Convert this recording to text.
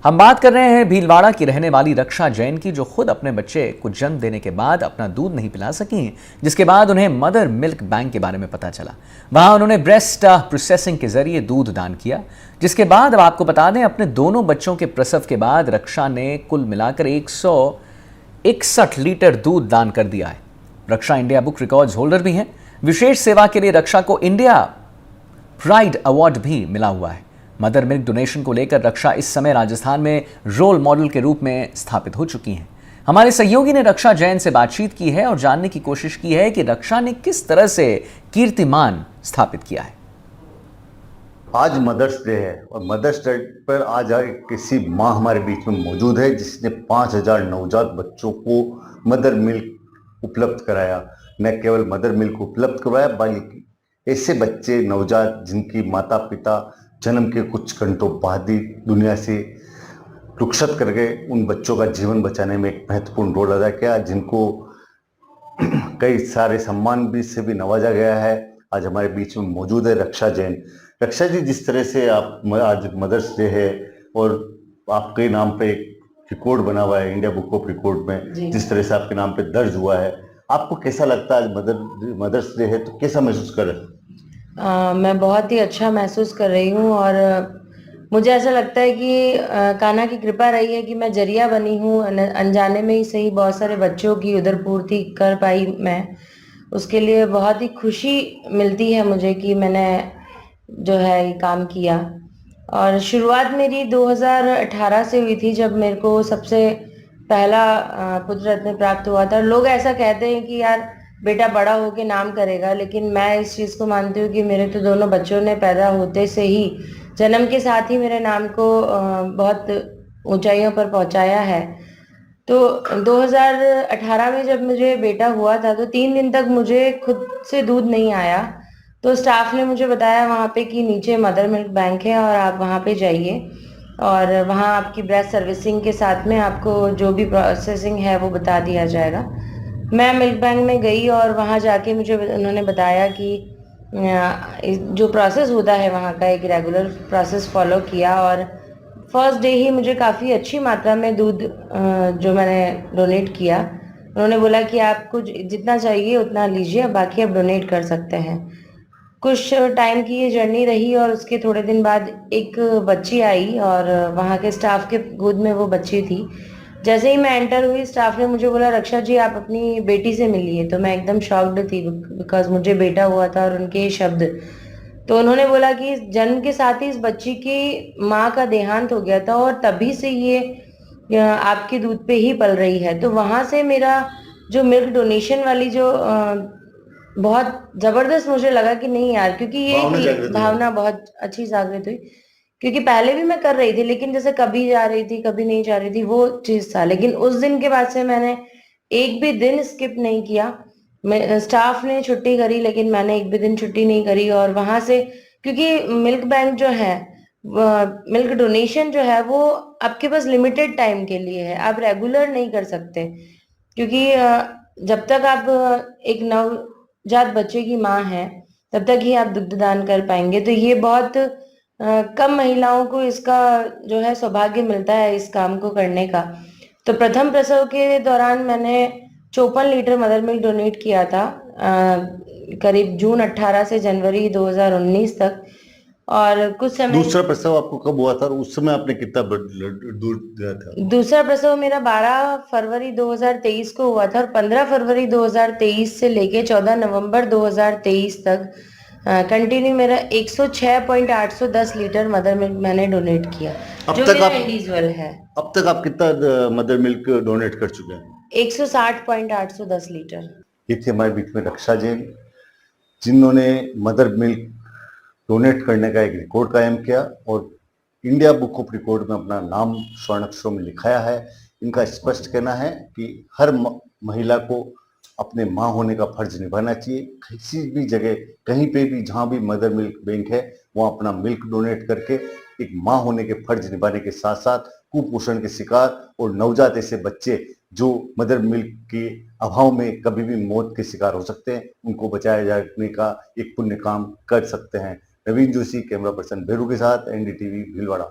हम बात कर रहे हैं भीलवाड़ा की रहने वाली रक्षा जैन की, जो खुद अपने बच्चे को जन्म देने के बाद अपना दूध नहीं पिला सकी, जिसके बाद उन्हें मदर मिल्क बैंक के बारे में पता चला। वहां उन्होंने ब्रेस्ट प्रोसेसिंग के जरिए दूध दान किया, जिसके बाद अब आपको बता दें, अपने दोनों बच्चों के प्रसव के बाद रक्षा ने कुल मिलाकर 161 लीटर दूध दान कर दिया है। रक्षा इंडिया बुक रिकॉर्ड्स होल्डर भी हैं। विशेष सेवा के लिए रक्षा को इंडिया प्राइड अवार्ड भी मिला हुआ है। मदर मिल्क डोनेशन को लेकर रक्षा इस समय राजस्थान में रोल मॉडल के रूप में स्थापित हो चुकी हैं। हमारे सहयोगी ने रक्षा जैन से बातचीत की है और जानने की कोशिश की है कि रक्षा ने किस तरह से कीर्तिमान स्थापित किया है। आज मदर्स डे है और मदर्स डे पर आज किसी माँ हमारे बीच में मौजूद है जिसने 5000 नवजात बच्चों को मदर मिल्क उपलब्ध कराया। न केवल मदर मिल्क उपलब्ध करवाया बल्कि ऐसे बच्चे नवजात जिनकी माता पिता जन्म के कुछ घंटों बाद ही दुनिया से रुखसत कर गए, उन बच्चों का जीवन बचाने में एक महत्वपूर्ण रोल अदा किया, जिनको कई सारे सम्मान भी से भी नवाजा गया है। आज हमारे बीच में मौजूद है रक्षा जैन। रक्षा जी, जिस तरह से आप आज मदर्स डे है और आपके नाम पे एक रिकॉर्ड बना हुआ है इंडिया बुक ऑफ रिकॉर्ड में, जिस तरह से आपके नाम पे दर्ज हुआ है, आपको कैसा लगता है? आज मदर्स डे है तो कैसा महसूस कर रहे हैं? मैं बहुत ही अच्छा महसूस कर रही हूँ और मुझे ऐसा लगता है कि कान्हा की कृपा रही है कि मैं जरिया बनी हूँ। अनजाने में ही सही बहुत सारे बच्चों की उधर पूर्ति कर पाई मैं। उसके लिए बहुत ही खुशी मिलती है मुझे कि मैंने जो है ये काम किया। और शुरुआत मेरी 2018 से हुई थी, जब मेरे को सबसे पहला पुत्र रत्न प्राप्त हुआ था। लोग ऐसा कहते हैं कि यार बेटा बड़ा होके नाम करेगा, लेकिन मैं इस चीज़ को मानती हूँ कि मेरे तो दोनों बच्चों ने पैदा होते से ही, जन्म के साथ ही मेरे नाम को बहुत ऊंचाइयों पर पहुंचाया है। तो 2018 में जब मुझे बेटा हुआ था तो 3 दिन तक मुझे खुद से दूध नहीं आया। तो स्टाफ ने मुझे बताया वहाँ पे कि नीचे मदर मिल्क बैंक है और आप वहाँ पे जाइए और वहाँ आपकी ब्रेस्ट सर्विसिंग के साथ में आपको जो भी प्रोसेसिंग है वो बता दिया जाएगा। मैं मिल्क बैंक में गई और वहाँ जाके मुझे उन्होंने बताया कि जो प्रोसेस होता है वहाँ का एक रेगुलर प्रोसेस फॉलो किया और फर्स्ट डे ही मुझे काफ़ी अच्छी मात्रा में दूध जो मैंने डोनेट किया। उन्होंने बोला कि आपको जितना चाहिए उतना लीजिए, बाकी आप डोनेट कर सकते हैं। कुछ टाइम की ये जर्नी रही और उसके थोड़े दिन बाद एक बच्ची आई और वहाँ के स्टाफ के गोद में वो बच्ची थी। जैसे ही मैं एंटर हुई, स्टाफ ने मुझे बोला रक्षा जी आप अपनी बेटी से मिलिए। तो मैं एकदम शॉक्ड थी बिकॉज मुझे बेटा हुआ था और उनके शब्द। तो उन्होंने बोला कि जन्म के साथ ही इस बच्ची की माँ का देहांत हो गया था और तभी से ये आपके दूध पे ही पल रही है। तो वहाँ से मेरा जो मिल्क डोनेशन वाली जो बहुत जबरदस्त मुझे लगा कि नहीं यार, क्योंकि ये भावना बहुत अच्छी जागृत हुई। क्योंकि पहले भी मैं कर रही थी, लेकिन जैसे कभी जा रही थी कभी नहीं जा रही थी, वो चीज था। लेकिन उस दिन के बाद से मैंने एक भी दिन स्किप नहीं किया। स्टाफ ने छुट्टी करी लेकिन मैंने एक भी दिन छुट्टी नहीं करी। और वहां से, क्योंकि मिल्क बैंक जो है, मिल्क डोनेशन जो है वो आपके पास लिमिटेड टाइम के लिए है, आप रेगुलर नहीं कर सकते। क्योंकि जब तक आप एक नवजात बच्चे की माँ है तब तक ही आप दुग्ध दान कर पाएंगे। तो ये बहुत कम महिलाओं को इसका जो है सौभाग्य मिलता है इस काम को करने का। तो प्रथम प्रसव के दौरान मैंने 54 लीटर मदर मिल्क डोनेट किया था, करीब जून 18 से जनवरी 2019 तक। और कुछ समय दूसरा प्रसव आपको कब हुआ था और उस समय आपने कितना दूध दिया था? दूसरा प्रसव मेरा 12 फरवरी 2023 को हुआ था और 15 फरवरी 2023 से लेके 14 नवंबर 2023 तक कंटिन्यू मेरा 106.810 लीटर मदर मिल्क मैंने डोनेट किया, जो मेरा इंडिविजुअल है। अब तक आप कितना मदर मिल्क डोनेट कर चुके हैं? 160.810 लीटर। ये थे हमारे बीच में रक्षा जैन, जिन्होंने मदर मिल्क डोनेट करने का एक रिकॉर्ड कायम किया और इंडिया बुक ऑफ रिकॉर्ड में अपना नाम स्वर्ण अक्षरों में लिखाया है। इनका स्पष्ट कहना है कि हर महिला को अपने माँ होने का फर्ज निभाना चाहिए। किसी भी जगह, कहीं पे भी, जहाँ भी मदर मिल्क बैंक है, वहाँ अपना मिल्क डोनेट करके एक माँ होने के फर्ज निभाने के साथ साथ कुपोषण के शिकार और नवजात ऐसे बच्चे जो मदर मिल्क के अभाव में कभी भी मौत के शिकार हो सकते हैं, उनको बचाया जाने का एक पुण्य काम कर सकते हैं। नवीन जोशी, कैमरा पर्सन भेरू के साथ, एनडीटीवी भीलवाड़ा।